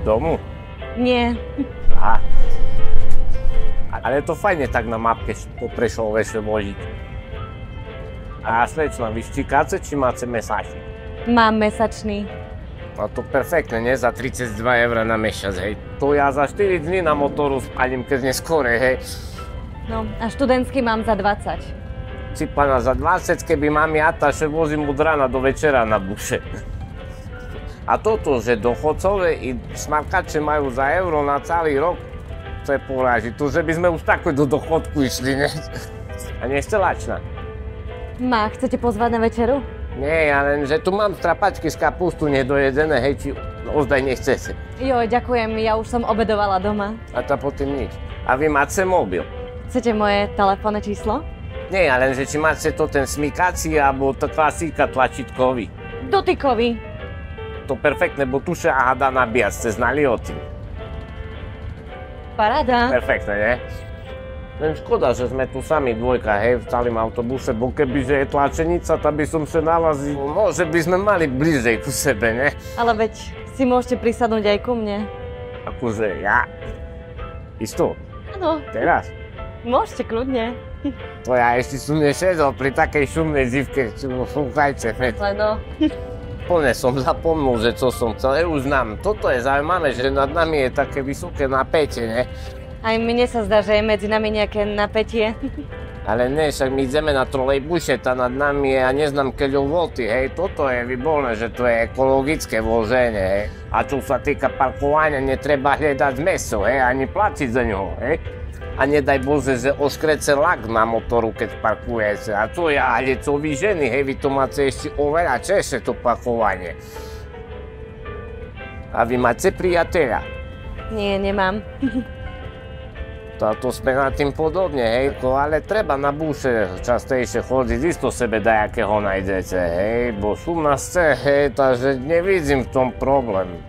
Domu? Nie. Aha. Ale to fajne tak na mapke po Prešove se vložiť. A slečno, vy štíkáte, či máte mesačný? Mám mesačný. No to perfektne, nie? Za 32 eur na mesiac, hej. To ja za 4 dní na motoru spalím, keď neskore, hej. No, a študentský mám za 20. Si pána za 20, keby mám jata, že vozím od rána do večera na buše. A toto, že dochodcové i smarkače majú za euro na celý rok, to je poráži. To, že by sme už takto do dochodku išli, ne? A nie ste lačná? Ma, chcete pozvať na večeru? Nie, ja len, že tu mám strapačky z kapustu nedojedené, hej, či ozaj nechcete. Joj, ďakujem, ja už som obedovala doma. A to potom nič. A vy máte mobil? Chcete moje telefónne číslo? Nie, ale že či máte to ten smykací, alebo to klasika tlačítkový. Dotykový. To perfektné, bo tuše a hada nabíjať, ste znali o tým. Paráda. Perfektné, nie? Len škoda, že sme tu sami dvojka, hej, v celým autobuse, bo kebyže je tlačenica, tak by som sa nalazil. No, že by sme mali bližej ku sebe, ne? Ale veď si môžete prisadnúť aj ku mne. Akože ja? Isto? Áno, Teraz? môžete kľudne. To ja ešte som nešedol pri takej šumnej zivke, slúchajte, veď. Leno. Plne som zapomnul, že čo som chcel, už znam. Toto je zaujímavé, že nad nami je také vysoké napätie, ne? Aj mne sa zdá, že je medzi nami nejaké napätie. Ale ne, však my ideme na trolejbuse, tá nad nami je, ja neznám keľovolty, hej, toto je výborné, že to je ekologické vloženie, hej. A čo sa týka parkovania, netreba hľadať meso, hej, ani platiť za ňoho, hej. A nedaj Bože, že oškrece lak na motoru, keď parkujete. A to ja, ale to vy ženy, hej, vy to máte ešte oveľa češie to parkovanie. A vy máte priateľa? Nie, nemám. To sme na tým podobne, hej, ale treba na buše častejšie chodiť, isto sebe dajakého nájdete, hej, bo sú na scé, hej, takže nevidím v tom problém.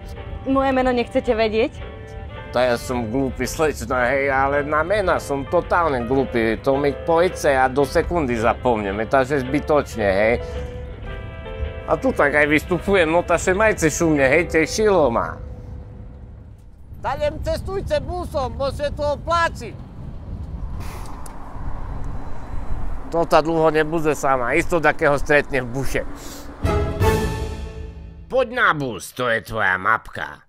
Moje meno nechcete vedieť? To ja som glúpy, slečna, hej, ale na mena som totálne glúpy, to mi pojďce a do sekundy zapomneme, takže zbytočne, hej. A tu tak aj vystupujem, no taše majce šumne, hej, tešilo ma. Dalej cestujte busom, bo se to opláci. To tá dlho nebude sama, isto takého stretne v buše. Poď na bus, to je tvoja mapka.